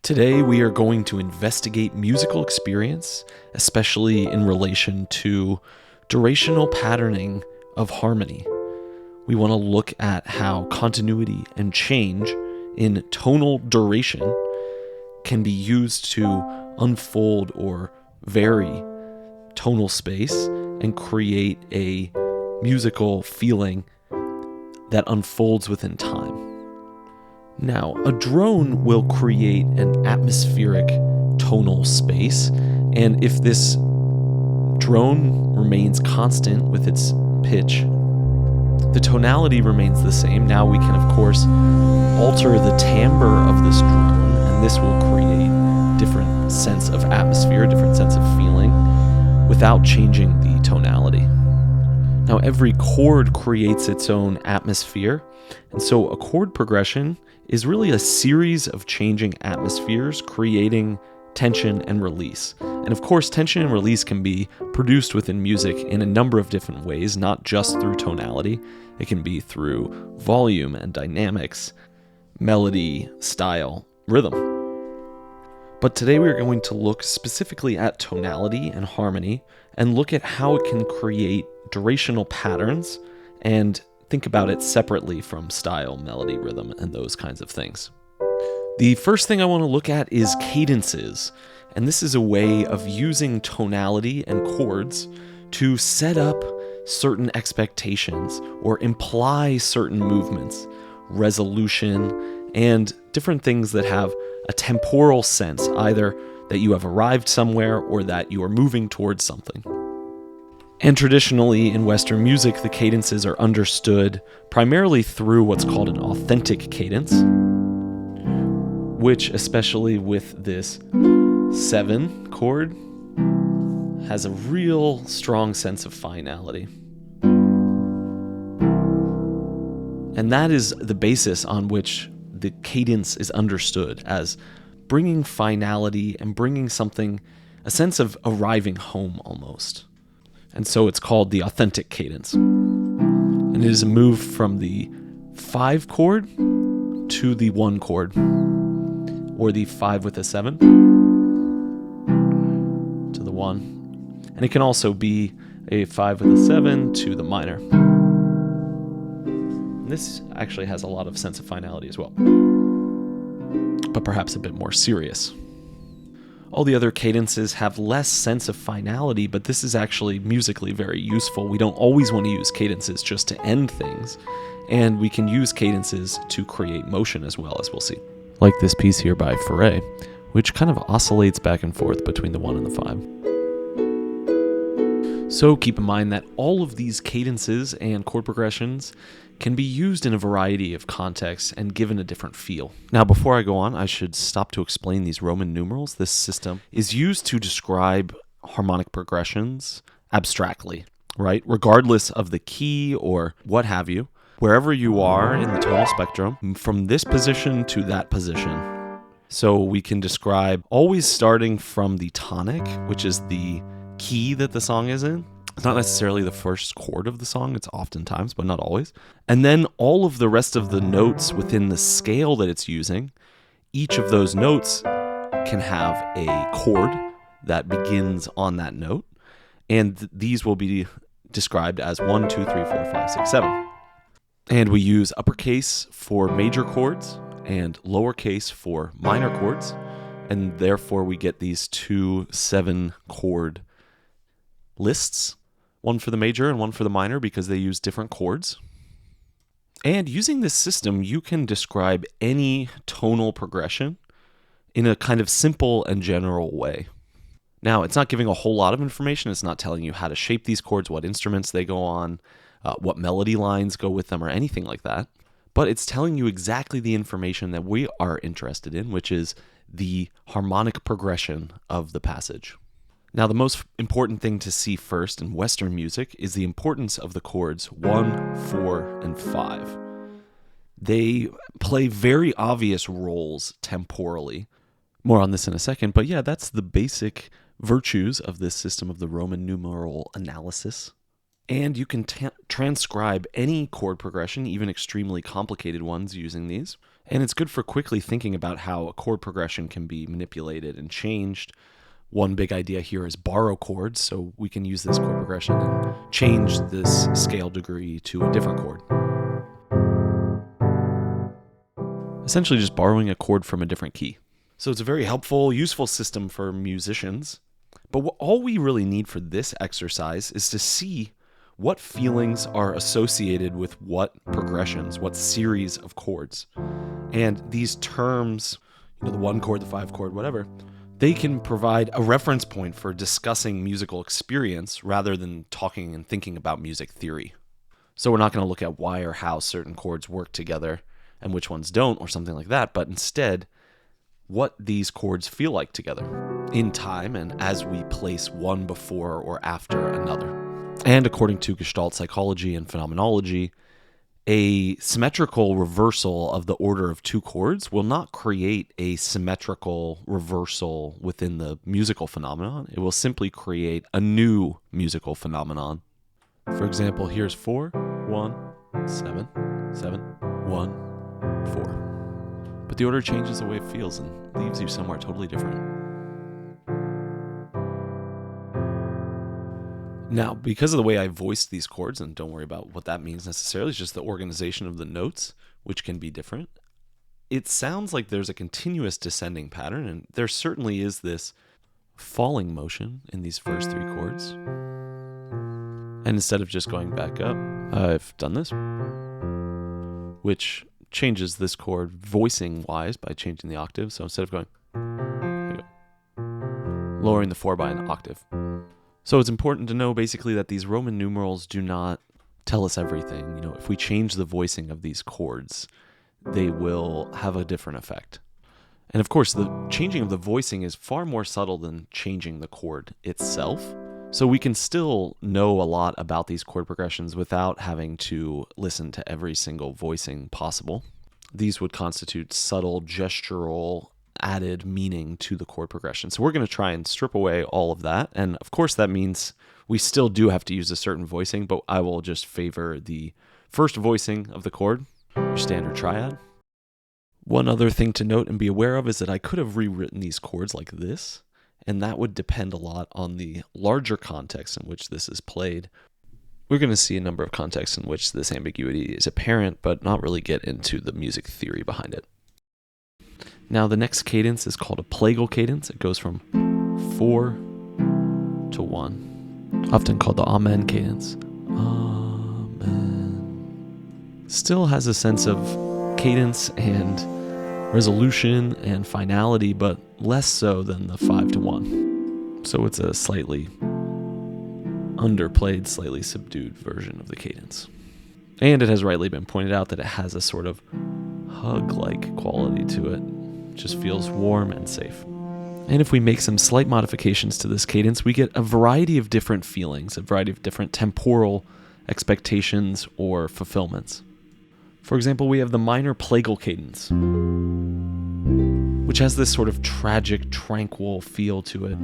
Today we are going to investigate musical experience, especially in relation to durational patterning of harmony. We want to look at how continuity and change in tonal duration can be used to unfold or vary tonal space and create a musical feeling that unfolds within time. Now, a drone will create an atmospheric tonal space, and if this drone remains constant with its pitch, the tonality remains the same. Now we can, of course, alter the timbre of this drone, and this will create a different sense of atmosphere, a different sense of feeling, without changing the tonality. Now, every chord creates its own atmosphere, and so a chord progression is really a series of changing atmospheres, creating tension and release. And of course, tension and release can be produced within music in a number of different ways, not just through tonality. It can be through volume and dynamics, melody, style, rhythm. But today we're going to look specifically at tonality and harmony and look at how it can create durational patterns and think about it separately from style, melody, rhythm, and those kinds of things. The first thing I want to look at is cadences, and this is a way of using tonality and chords to set up certain expectations or imply certain movements, resolution, and different things that have a temporal sense, either that you have arrived somewhere or that you are moving towards something. And traditionally in Western music, the cadences are understood primarily through what's called an authentic cadence, which, especially with this 7 chord, has a real strong sense of finality. And that is the basis on which the cadence is understood, as bringing finality and bringing something, a sense of arriving home almost. And so it's called the authentic cadence. And it is a move from the 5 chord to the 1 chord, or the 5 with a 7 to the 1. And it can also be a 5 with a 7 to the minor. And this actually has a lot of sense of finality as well, but perhaps a bit more serious. All the other cadences have less sense of finality, but this is actually musically very useful. We don't always want to use cadences just to end things, and we can use cadences to create motion as well, as we'll see. Like this piece here by Phrygian, which kind of oscillates back and forth between the 1 and the 5. So keep in mind that all of these cadences and chord progressions can be used in a variety of contexts and given a different feel. Now, before I go on, I should stop to explain these Roman numerals. This system is used to describe harmonic progressions abstractly, right? Regardless of the key or what have you, wherever you are in the tonal spectrum, from this position to that position. So we can describe always starting from the tonic, which is the key that the song is in. It's not necessarily the first chord of the song, it's oftentimes, but not always. And then all of the rest of the notes within the scale that it's using, each of those notes can have a chord that begins on that note, and these will be described as 1, 2, 3, 4, 5, 6, 7. And we use uppercase for major chords and lowercase for minor chords, and therefore we get these 2 7 chord lists. One for the major and one for the minor because they use different chords. And using this system, you can describe any tonal progression in a kind of simple and general way. Now, it's not giving a whole lot of information. It's not telling you how to shape these chords, what instruments they go on, what melody lines go with them, or anything like that. But it's telling you exactly the information that we are interested in, which is the harmonic progression of the passage. Now, the most important thing to see first in Western music is the importance of the chords 1, 4, and 5. They play very obvious roles temporally. More on this in a second, but yeah, that's the basic virtues of this system of the Roman numeral analysis. And you can transcribe any chord progression, even extremely complicated ones, using these. And it's good for quickly thinking about how a chord progression can be manipulated and changed. One big idea here is borrow chords, so we can use this chord progression and change this scale degree to a different chord. Essentially just borrowing a chord from a different key. So it's a very helpful, useful system for musicians. But all we really need for this exercise is to see what feelings are associated with what progressions, what series of chords. And these terms, the 1 chord, the 5 chord, whatever, they can provide a reference point for discussing musical experience rather than talking and thinking about music theory. So we're not going to look at why or how certain chords work together and which ones don't or something like that, but instead what these chords feel like together in time and as we place one before or after another. And according to Gestalt psychology and phenomenology, a symmetrical reversal of the order of 2 chords will not create a symmetrical reversal within the musical phenomenon. It will simply create a new musical phenomenon. For example, here's 4, 1, 7, 7, 1, 4. But the order changes the way it feels and leaves you somewhere totally different. Now, because of the way I voiced these chords, and don't worry about what that means necessarily, it's just the organization of the notes, which can be different, it sounds like there's a continuous descending pattern, and there certainly is this falling motion in these first 3 chords. And instead of just going back up, I've done this, which changes this chord voicing-wise by changing the octave. So instead of going, there you go, lowering the 4 by an octave. So it's important to know basically that these Roman numerals do not tell us everything. If we change the voicing of these chords, they will have a different effect. And of course, the changing of the voicing is far more subtle than changing the chord itself. So we can still know a lot about these chord progressions without having to listen to every single voicing possible. These would constitute subtle gestural added meaning to the chord progression. So we're going to try and strip away all of that. And of course, that means we still do have to use a certain voicing, but I will just favor the first voicing of the chord, your standard triad. One other thing to note and be aware of is that I could have rewritten these chords like this, and that would depend a lot on the larger context in which this is played. We're going to see a number of contexts in which this ambiguity is apparent, but not really get into the music theory behind it. Now, the next cadence is called a Plagal cadence. It goes from 4 to 1, often called the Amen cadence. Amen. Still has a sense of cadence and resolution and finality, but less so than the 5 to 1. So it's a slightly underplayed, slightly subdued version of the cadence. And it has rightly been pointed out that it has a sort of hug-like quality to it. Just feels warm and safe. And if we make some slight modifications to this cadence, we get a variety of different feelings, a variety of different temporal expectations or fulfillments. For example, we have the minor Plagal cadence, which has this sort of tragic, tranquil feel to it.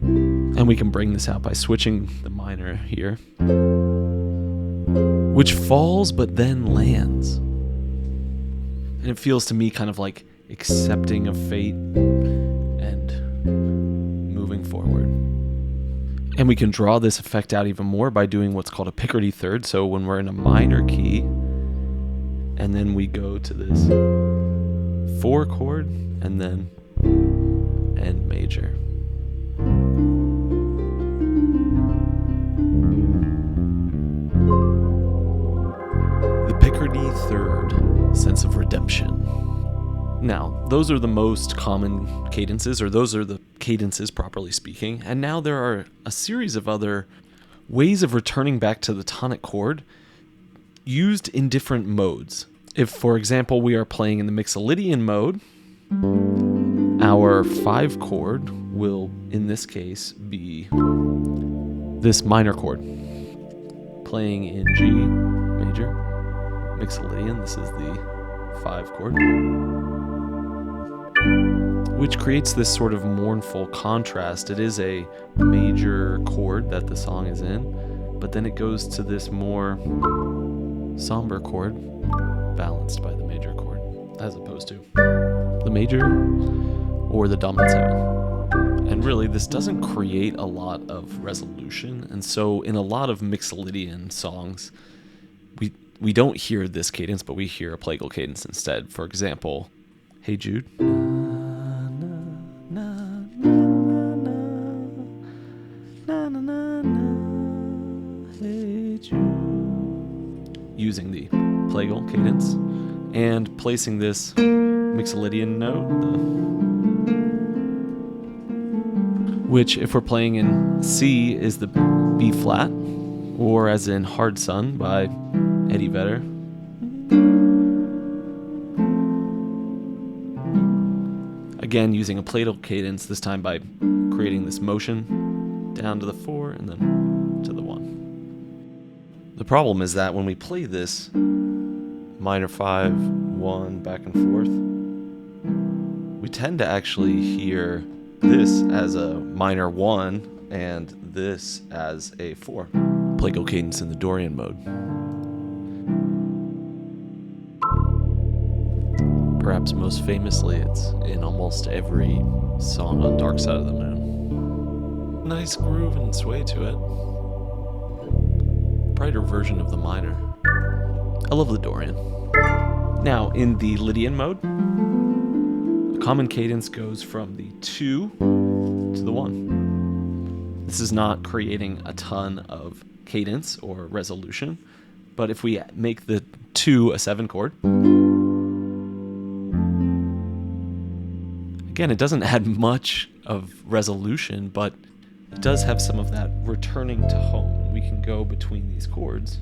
And we can bring this out by switching the minor here, which falls but then lands. And it feels to me kind of like accepting of fate and moving forward. And we can draw this effect out even more by doing what's called a Picardy third. So when we're in a minor key, and then we go to this 4 chord, and then end major. The Picardy third, sense of redemption. Now, those are the most common cadences, or those are the cadences properly speaking, and now there are a series of other ways of returning back to the tonic chord used in different modes. If, for example, we are playing in the Mixolydian mode, our 5 chord will, in this case, be this minor chord. Playing in G major, Mixolydian, this is the 5 chord, which creates this sort of mournful contrast. It is a major chord that the song is in, but then it goes to this more somber chord, balanced by the major chord. as opposed to the major or the dominant 7. And really, this doesn't create a lot of resolution, and so in a lot of Mixolydian songs, we don't hear this cadence, but we hear a Plagal cadence instead. For example, Hey Jude. Hey Jude. Using the Plagal cadence and placing this Mixolydian note, which if we're playing in C is the B flat, or as in Hard Sun by Eddie Vedder. Again, using a Plagal cadence, this time by creating this motion down to the 4 and then to the 1. The problem is that when we play this minor 5, 1, back and forth, we tend to actually hear this as a minor 1 and this as a 4. Plagal cadence in the Dorian mode. Perhaps most famously, it's in almost every song on Dark Side of the Moon. Nice groove and sway to it. Brighter version of the minor. I love the Dorian. Now, in the Lydian mode, the common cadence goes from the 2 to the 1. This is not creating a ton of cadence or resolution, but if we make the 2 a 7 chord, again, it doesn't add much of resolution, but it does have some of that returning to home. We can go between these chords.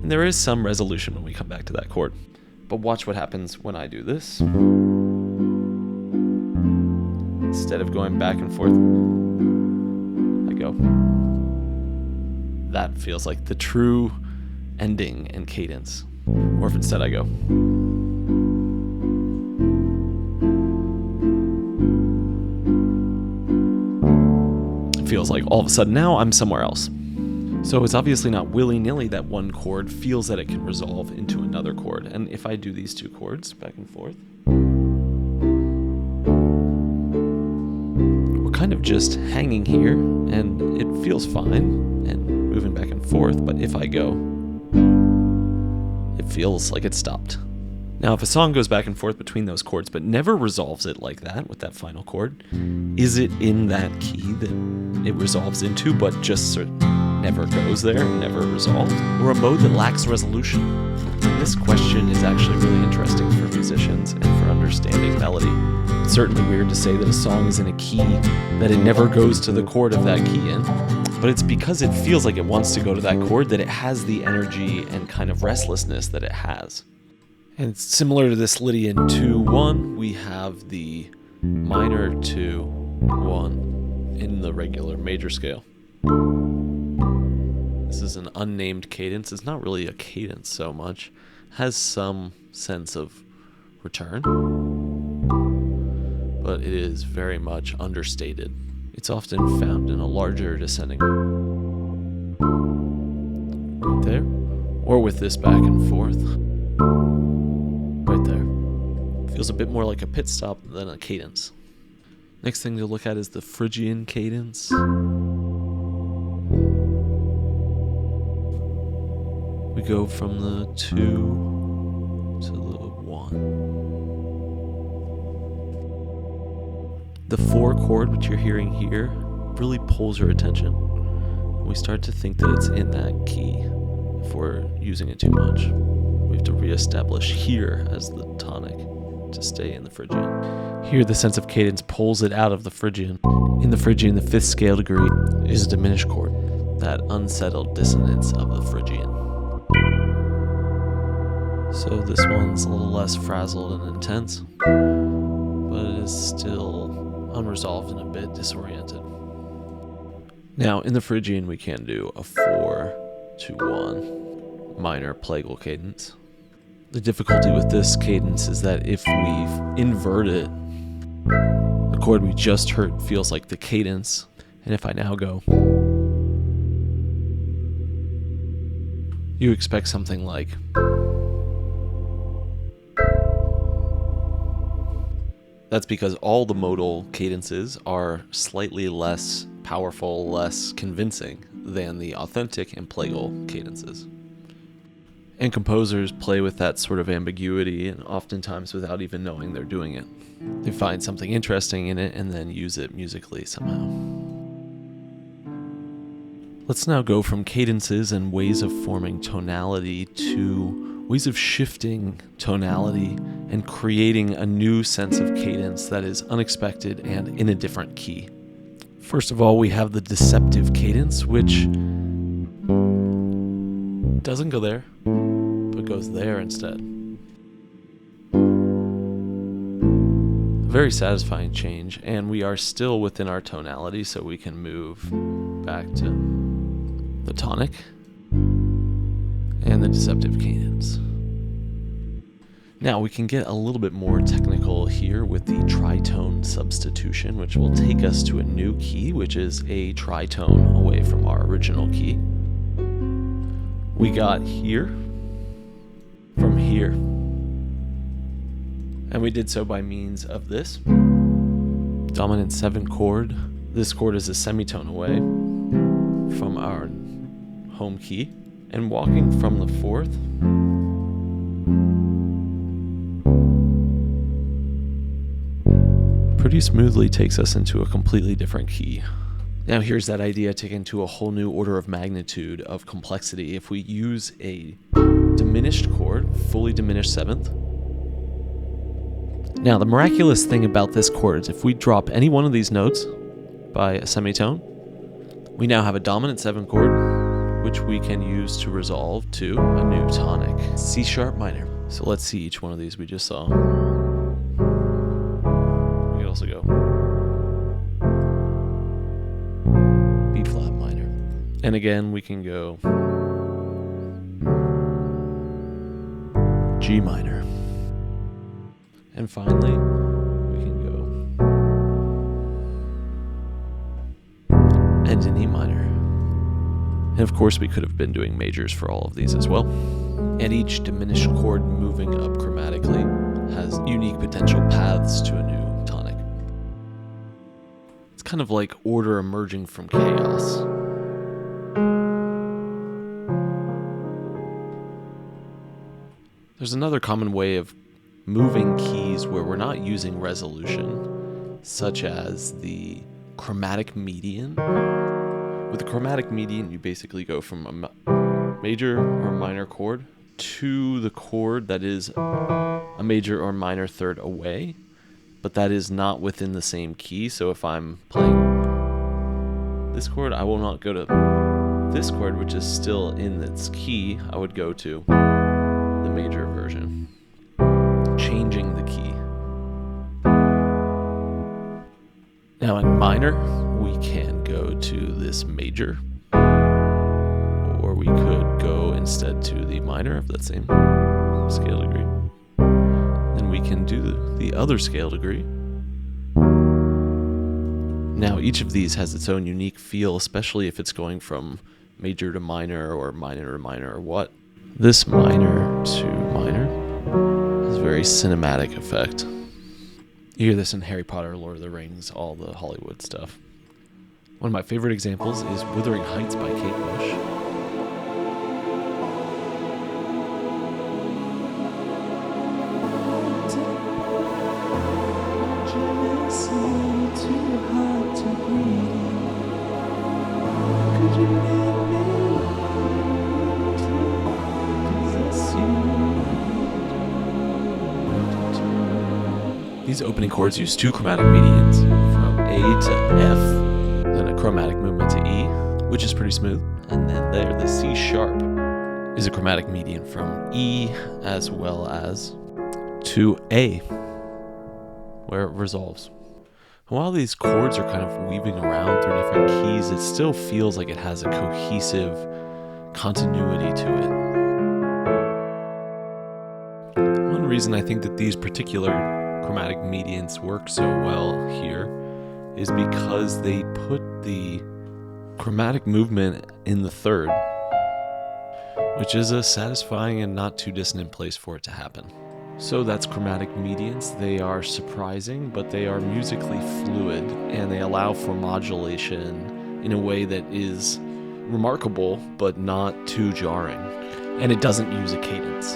There is some resolution when we come back to that chord. But watch what happens when I do this. Instead of going back and forth, I go. That feels like the true ending and cadence. Or if instead I go. It feels like all of a sudden now I'm somewhere else. So it's obviously not willy-nilly that one chord feels that it can resolve into another chord. And if I do these two chords back and forth, we're kind of just hanging here, and it feels fine and moving back and forth. But if I go, it feels like it stopped. Now, if a song goes back and forth between those chords but never resolves it like that with that final chord, is it in that key that it resolves into but just sort of never goes there, never resolved, or a mode that lacks resolution? And this question is actually really interesting for musicians and for understanding melody. It's certainly weird to say that a song is in a key that it never goes to the chord of that key in, but it's because it feels like it wants to go to that chord that it has the energy and kind of restlessness that it has. And similar to this Lydian 2-1, we have the minor 2-1 in the regular major scale. This is an unnamed cadence. It's not really a cadence so much. It has some sense of return, but it is very much understated. It's often found in a larger descending right there, or with this back and forth right there. Feels a bit more like a pit stop than a cadence. Next thing to look at is the Phrygian cadence. We go from the 2 to the 1. The 4 chord, which you're hearing here, really pulls your attention. And we start to think that it's in that key if we're using it too much. We have to reestablish here as the tonic to stay in the Phrygian. Here, the sense of cadence pulls it out of the Phrygian. In the Phrygian, the 5th scale degree is a diminished chord, that unsettled dissonance of the Phrygian. So this one's a little less frazzled and intense, but it is still unresolved and a bit disoriented. Now, in the Phrygian, we can do a 4-2-1 minor plagal cadence. The difficulty with this cadence is that if we invert it, the chord we just heard feels like the cadence. And if I now go, you expect something like. That's because all the modal cadences are slightly less powerful, less convincing than the authentic and plagal cadences. And composers play with that sort of ambiguity, and oftentimes without even knowing they're doing it. They find something interesting in it and then use it musically somehow. Let's now go from cadences and ways of forming tonality to ways of shifting tonality and creating a new sense of cadence that is unexpected and in a different key. First of all, we have the deceptive cadence, which doesn't go there, but goes there instead. A very satisfying change, and we are still within our tonality, so we can move back to the tonic and the deceptive cadence. Now we can get a little bit more technical here with the tritone substitution, which will take us to a new key, which is a tritone away from our original key. We got here from here, and we did so by means of this dominant 7 chord. This chord is a semitone away from our home key, and walking from the 4th pretty smoothly takes us into a completely different key. Now here's that idea taken to a whole new order of magnitude of complexity. If we use a diminished chord, fully diminished 7th. Now the miraculous thing about this chord is if we drop any one of these notes by a semitone, we now have a dominant 7 chord, which we can use to resolve to a new tonic, C sharp minor. So let's see each one of these we just saw. We can also go B flat minor. And again, we can go G minor. And finally, we can go end in E minor. And of course, we could have been doing majors for all of these as well. And each diminished chord moving up chromatically has unique potential paths to a new tonic. It's kind of like order emerging from chaos. There's another common way of moving keys where we're not using resolution, such as the chromatic median. With the chromatic median, you basically go from a major or minor chord to the chord that is a major or minor third away, but that is not within the same key. So if I'm playing this chord, I will not go to this chord, which is still in its key. I would go to the major version, changing the key. Now in minor, we can go to this major, or we could go instead to the minor of that same scale degree. Then we can do the other scale degree. Now each of these has its own unique feel, especially if it's going from major to minor or minor to minor or what. This minor to minor has a very cinematic effect. You hear this in Harry Potter, Lord of the Rings, all the Hollywood stuff. One of my favorite examples is Wuthering Heights by Kate Bush. These opening chords use 2 chromatic medians from A to F, then a chromatic movement to E, which is pretty smooth, and then there the C sharp is a chromatic median from E as well as to A, where it resolves. While these chords are kind of weaving around through different keys, it still feels like it has a cohesive continuity to it. One reason I think that these particular chromatic mediants work so well here is because they put the chromatic movement in the third, which is a satisfying and not too dissonant place for it to happen. So that's chromatic mediants. They are surprising, but they are musically fluid, and they allow for modulation in a way that is remarkable, but not too jarring. And it doesn't use a cadence.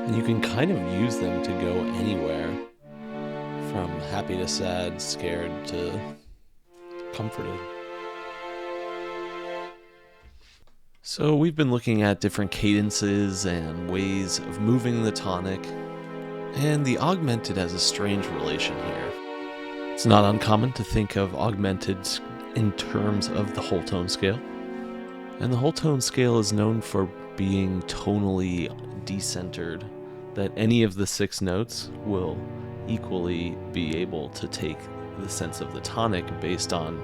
And you can kind of use them to go anywhere, from happy to sad, scared to comforted. So we've been looking at different cadences and ways of moving the tonic, and the augmented has a strange relation here. It's not uncommon to think of augmented in terms of the whole tone scale, and the whole tone scale is known for being tonally decentered, that any of the 6 notes will equally be able to take the sense of the tonic based on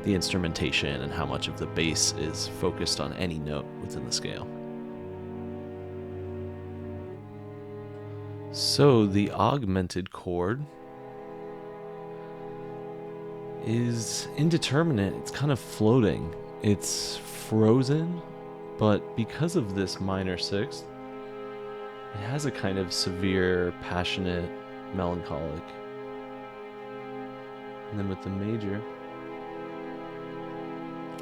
the instrumentation and how much of the bass is focused on any note within the scale. So the augmented chord is indeterminate. It's kind of floating. It's frozen, but because of this minor sixth, it has a kind of severe, passionate, melancholic. And then with the major,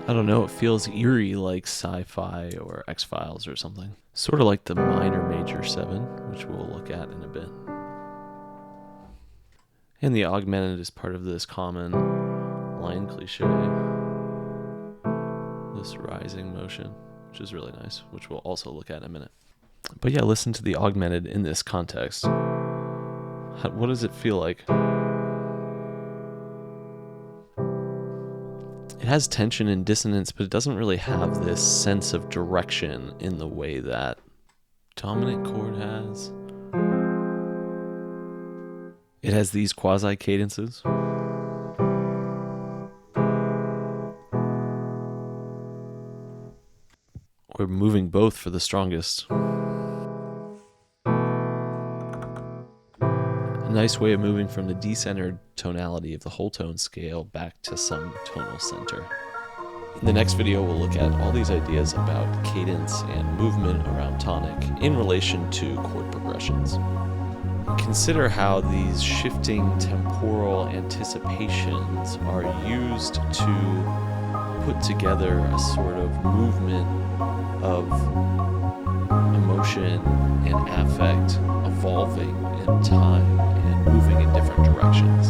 I don't know, it feels eerie, like sci-fi or X-Files or something. Sort of like the minor major 7, which we'll look at in a bit. And the augmented is part of this common line cliche, this rising motion, which is really nice, which we'll also look at in a minute. But yeah, listen to the augmented in this context. What does it feel like? It has tension and dissonance, but it doesn't really have this sense of direction in the way that dominant chord has. It has these quasi cadences. We're moving both for the strongest. A nice way of moving from the decentered tonality of the whole tone scale back to some tonal center. In the next video, we'll look at all these ideas about cadence and movement around tonic in relation to chord progressions. Consider how these shifting temporal anticipations are used to put together a sort of movement of emotion and affect evolving in time and moving in different directions.